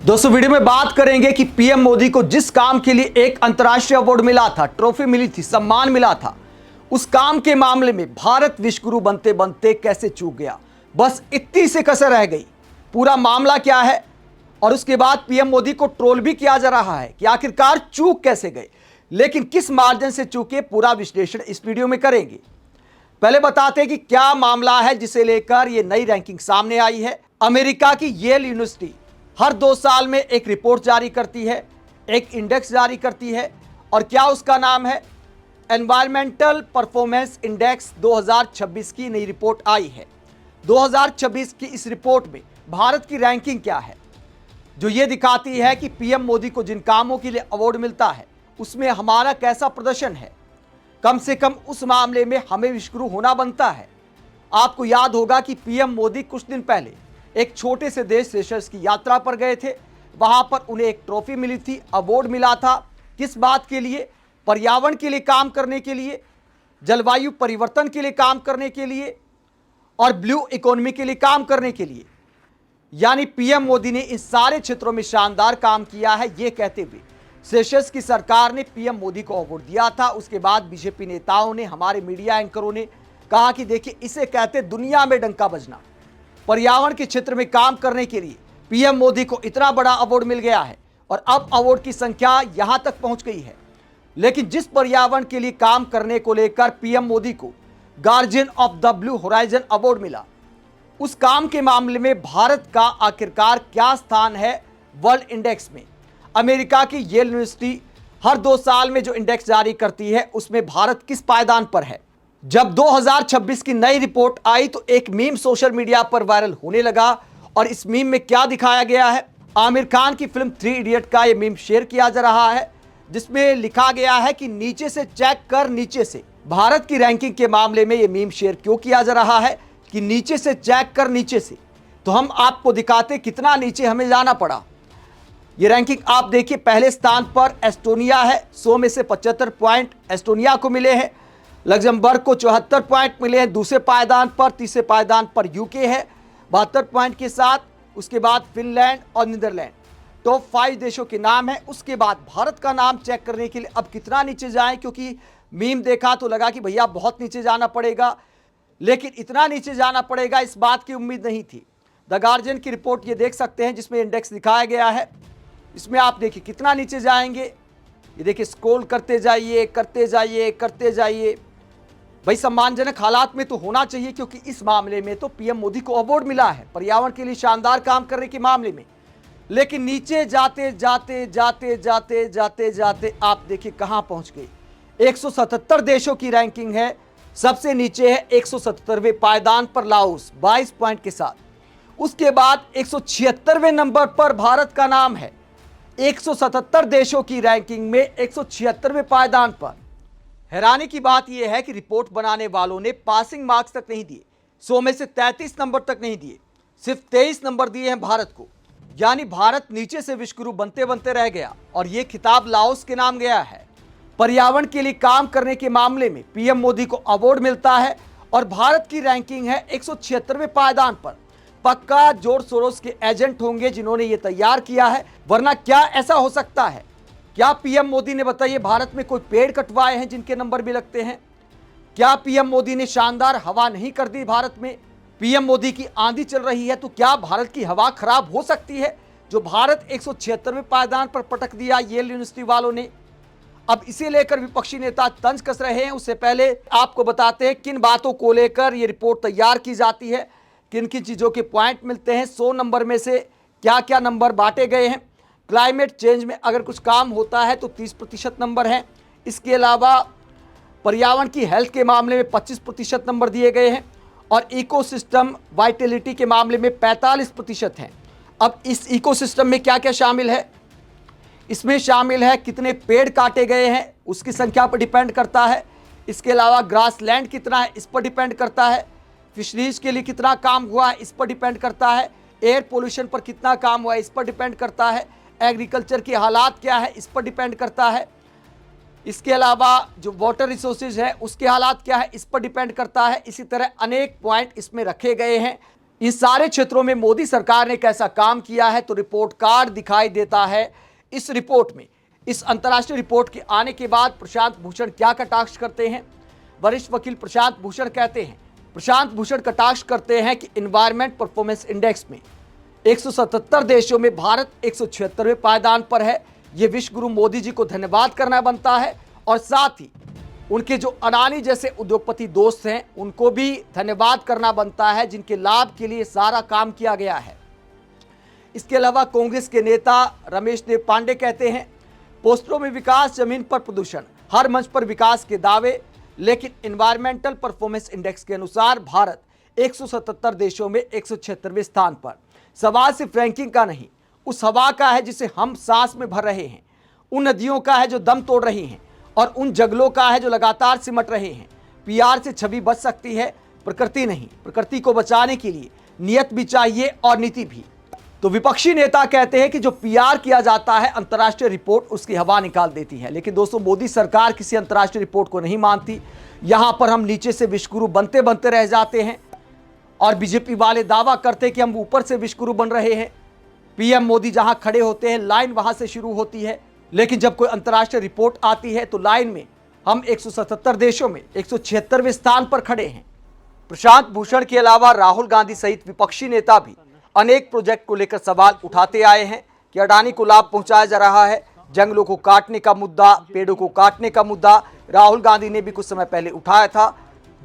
दोस्तों वीडियो में बात करेंगे कि पीएम मोदी को जिस काम के लिए एक अंतर्राष्ट्रीय अवार्ड मिला था, ट्रॉफी मिली थी, सम्मान मिला था, उस काम के मामले में भारत विश्वगुरु बनते बनते कैसे चूक गया। बस इतनी सी कसर रह गई। पूरा मामला क्या है और उसके बाद पीएम मोदी को ट्रोल भी किया जा रहा है कि आखिरकार चूक कैसे गए, लेकिन किस मार्जिन से चूके, पूरा विश्लेषण इस वीडियो में करेंगे। पहले बताते हैं कि क्या मामला है जिसे लेकर यह नई रैंकिंग सामने आई है। अमेरिका की येल यूनिवर्सिटी हर 2 साल में एक रिपोर्ट जारी करती है, एक इंडेक्स जारी करती है, और क्या उसका नाम है एनवायरमेंटल परफॉर्मेंस इंडेक्स 2026 की नई रिपोर्ट आई है। 2026 की इस रिपोर्ट में भारत की रैंकिंग क्या है, जो ये दिखाती है कि पीएम मोदी को जिन कामों के लिए अवार्ड मिलता है उसमें हमारा कैसा प्रदर्शन है। कम से कम उस मामले में हमें विश्वगुरु होना बनता है। आपको याद होगा कि पीएम मोदी कुछ दिन पहले एक छोटे से देश सेशल्स की यात्रा पर गए थे। वहां पर उन्हें एक ट्रॉफी मिली थी, अवार्ड मिला था। किस बात के लिए? पर्यावरण के लिए काम करने के लिए, जलवायु परिवर्तन के लिए काम करने के लिए और ब्लू इकोनॉमी के लिए काम करने के लिए। यानी पीएम मोदी ने इन सारे क्षेत्रों में शानदार काम किया है, यह कहते हुए सेशल्स की सरकार ने पीएम मोदी को अवार्ड दिया था। उसके बाद बीजेपी नेताओं ने, हमारे मीडिया एंकरों ने कहा कि देखिए, इसे कहते दुनिया में डंका बजना। पर्यावरण के क्षेत्र में काम करने के लिए पीएम मोदी को इतना बड़ा अवार्ड मिल गया है और अब अवार्ड की संख्या यहां तक पहुंच गई है। लेकिन जिस पर्यावरण के लिए काम करने को लेकर पीएम मोदी को guardian of the blue horizon award मिला, उस काम के मामले में भारत का आखिरकार क्या स्थान है वर्ल्ड इंडेक्स में। अमेरिका की येल यूनिवर्सिटी हर 2 साल में जो इंडेक्स जारी करती है उसमें भारत किस पायदान पर है। जब 2026 की नई रिपोर्ट आई तो एक मीम सोशल मीडिया पर वायरल होने लगा, और इस मीम में क्या दिखाया गया है, आमिर खान की फिल्म 3 इडियट का यह मीम शेयर किया जा रहा है, जिसमें लिखा गया है कि नीचे से चेक कर नीचे से। भारत की रैंकिंग के मामले में यह मीम शेयर क्यों किया जा रहा है कि नीचे से चेक कर नीचे से, तो हम आपको दिखाते कितना नीचे हमें जाना पड़ा। ये रैंकिंग आप देखिए, पहले स्थान पर एस्टोनिया है, 100 में से 75 पॉइंट एस्टोनिया को मिले हैं। लग्जमबर्ग को 74 पॉइंट मिले हैं दूसरे पायदान पर। तीसरे पायदान पर यूके है 72 पॉइंट के साथ। उसके बाद फिनलैंड और नीदरलैंड टॉप 5 देशों के नाम है। उसके बाद भारत का नाम चेक करने के लिए अब कितना नीचे जाएं, क्योंकि मीम देखा तो लगा कि भैया बहुत नीचे जाना पड़ेगा, लेकिन इतना नीचे जाना पड़ेगा इस बात की उम्मीद नहीं थी। द गार्जियन की रिपोर्ट ये देख सकते हैं जिसमें इंडेक्स दिखाया गया है। इसमें आप देखिए कितना नीचे जाएंगे। ये देखिए, स्क्रॉल करते जाइए करते जाइए करते जाइए। भाई सम्मानजनक हालात में तो होना चाहिए, क्योंकि इस मामले में तो पीएम मोदी को अवार्ड मिला है पर्यावरण के लिए शानदार काम करने के मामले में। लेकिन नीचे जाते जाते जाते जाते जाते जाते आप देखिए कहां पहुंच गए। 177 देशों की रैंकिंग है। सबसे नीचे है 177वें पायदान पर लाओस 22 पॉइंट के साथ। उसके बाद 176वें नंबर पर भारत का नाम है। 177 देशों की रैंकिंग में 176वें पायदान पर। हैरानी की बात यह है कि रिपोर्ट बनाने वालों ने पासिंग मार्क्स तक नहीं दिए, 100 में से 33 नंबर तक नहीं दिए, सिर्फ 23 नंबर दिए हैं भारत को। यानी भारत नीचे से विश्वगुरु बनते बनते रह गया और यह खिताब लाओस के नाम गया है। पर्यावरण के लिए काम करने के मामले में पीएम मोदी को अवार्ड मिलता है और भारत की रैंकिंग है 176वें पायदान पर। पक्का जॉर्ज सोरोस के एजेंट होंगे जिन्होंने यह तैयार किया है, वरना क्या ऐसा हो सकता है? क्या पीएम मोदी ने, बताइए, भारत में कोई पेड़ कटवाए हैं जिनके नंबर भी लगते हैं? क्या पीएम मोदी ने शानदार हवा नहीं कर दी भारत में? पीएम मोदी की आंधी चल रही है तो क्या भारत की हवा खराब हो सकती है, जो भारत 176वें पायदान पर पटक दिया येल यूनिवर्सिटी वालों ने? अब इसे लेकर विपक्षी नेता तंज कस रहे हैं। उससे पहले आपको बताते हैं किन बातों को लेकर यह रिपोर्ट तैयार की जाती है, किन किन चीज़ों के पॉइंट मिलते हैं, 100 नंबर में से क्या क्या नंबर बांटे गए हैं। क्लाइमेट चेंज में अगर कुछ काम होता है तो 30% नंबर हैं। इसके अलावा पर्यावरण की हेल्थ के मामले में 25% नंबर दिए गए हैं और इकोसिस्टम वाइटलिटी के मामले में 45% हैं। अब इस इकोसिस्टम में क्या क्या शामिल है? इसमें शामिल है कितने पेड़ काटे गए हैं, उसकी संख्या पर डिपेंड करता है। इसके अलावा ग्रास लैंड कितना है, इस पर डिपेंड करता है। फिशरीज के लिए कितना काम हुआ है, इस पर डिपेंड करता है। एयर पोल्यूशन पर कितना काम हुआ है, इस पर डिपेंड करता है। एग्रीकल्चर की हालात क्या है, इस पर डिपेंड करता है। इसके अलावा जो वाटर रिसोर्सेज है उसके हालात क्या है, इस पर डिपेंड करता है। इसी तरह अनेक पॉइंट इसमें रखे गए हैं। इन सारे क्षेत्रों में मोदी सरकार ने कैसा काम किया है तो रिपोर्ट कार्ड दिखाई देता है इस रिपोर्ट में। इस अंतर्राष्ट्रीय रिपोर्ट के आने के बाद प्रशांत भूषण क्या कटाक्ष करते हैं। वरिष्ठ वकील प्रशांत भूषण कहते हैं, प्रशांत भूषण कटाक्ष करते हैं कि एनवायरमेंट परफॉर्मेंस इंडेक्स में 177 देशों में भारत 176वें पायदान पर है। यह विश्व गुरु मोदी जी को धन्यवाद करना बनता है और साथ ही उनके जो अडानी जैसे उद्योगपति दोस्त हैं उनको भी धन्यवाद करना बनता है, जिनके लाभ के लिए सारा काम किया गया है। इसके अलावा कांग्रेस के नेता रमेश देव पांडे कहते हैं, पोस्टरों में विकास, जमीन पर प्रदूषण, हर मंच पर विकास के दावे, लेकिन एनवायरमेंटल परफॉर्मेंस इंडेक्स के अनुसार भारत 177 देशों में 176वें स्थान पर। सवाल सिर्फ रैंकिंग का नहीं, उस हवा का है जिसे हम सांस में भर रहे हैं, उन नदियों का है जो दम तोड़ रही हैं और उन जंगलों का है जो लगातार सिमट रहे हैं। पीआर से छवि बच सकती है, प्रकृति नहीं। प्रकृति को बचाने के लिए नियत भी चाहिए और नीति भी। तो विपक्षी नेता कहते हैं कि जो पीआर किया जाता है, अंतर्राष्ट्रीय रिपोर्ट उसकी हवा निकाल देती है। लेकिन दोस्तों, मोदी सरकार किसी अंतर्राष्ट्रीय रिपोर्ट को नहीं मानती। यहां पर हम नीचे से विश्वगुरु बनते बनते रह जाते हैं और बीजेपी वाले दावा करते हैं कि हम ऊपर से विश्वगुरु बन रहे हैं। पीएम मोदी जहां खड़े होते हैं, लाइन वहां से शुरू होती है, लेकिन जब कोई अंतर्राष्ट्रीय रिपोर्ट आती है तो लाइन में हम 177 देशों में 176वें स्थान पर खड़े हैं। प्रशांत भूषण के अलावा राहुल गांधी सहित विपक्षी नेता भी अनेक प्रोजेक्ट को लेकर सवाल उठाते आए हैं कि अडानी को लाभ पहुंचाया जा रहा है। जंगलों को काटने का मुद्दा, पेड़ों को काटने का मुद्दा राहुल गांधी ने भी कुछ समय पहले उठाया था,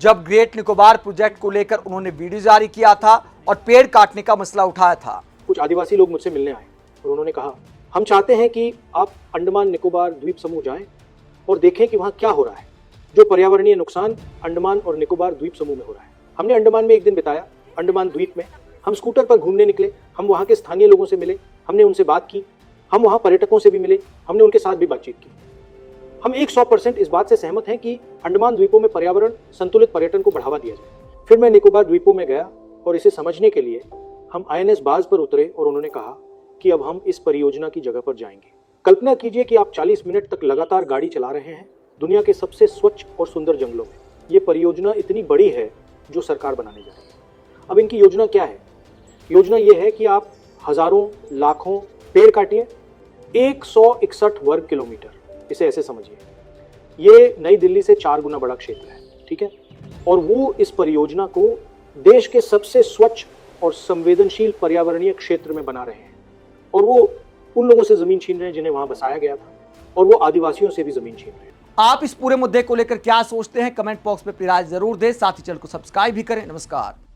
जब ग्रेट निकोबार प्रोजेक्ट को लेकर उन्होंने वीडियो जारी किया था और पेड़ काटने का मसला उठाया था। कुछ आदिवासी लोग मुझसे मिलने आए और उन्होंने कहा, हम चाहते हैं कि आप अंडमान निकोबार द्वीप समूह जाएं और देखें कि वहाँ क्या हो रहा है, जो पर्यावरणीय नुकसान अंडमान और निकोबार द्वीप समूह में हो रहा है। हमने अंडमान में एक दिन बिताया। अंडमान द्वीप में हम स्कूटर पर घूमने निकले, हम वहाँ के स्थानीय लोगों से मिले, हमने उनसे बात की, हम वहाँ पर्यटकों से भी मिले, हमने उनके साथ भी बातचीत की। हम 100% इस बात से सहमत हैं कि अंडमान द्वीपों में पर्यावरण संतुलित पर्यटन को बढ़ावा दिया जाए। फिर मैं निकोबार द्वीपों में गया और इसे समझने के लिए हम INS बाज पर उतरे और उन्होंने कहा कि अब हम इस परियोजना की जगह पर जाएंगे। कल्पना कीजिए कि आप 40 मिनट तक लगातार गाड़ी चला रहे हैं दुनिया के सबसे स्वच्छ और सुंदर जंगलों में। ये परियोजना इतनी बड़ी है जो सरकार बनाने जा रही है। अब इनकी योजना क्या है? योजना ये है कि आप हजारों लाखों पेड़ काटिए, 161 वर्ग किलोमीटर, इसे ऐसे समझिए, ये नई दिल्ली से 4 गुना बड़ा क्षेत्र है, ठीक है। और वो इस परियोजना को देश के सबसे स्वच्छ और संवेदनशील पर्यावरणीय क्षेत्र में बना रहे हैं। और वो उन लोगों से जमीन छीन रहे हैं जिन्हें वहां बसाया गया था, और वो आदिवासियों से भी जमीन छीन रहे हैं। आप इस पूरे मुद्दे को लेकर क्या सोचते हैं? कमेंट बॉक्स में अपनी राय जरूर दें, साथ ही चैनल को सब्सक्राइब भी करें। नमस्कार।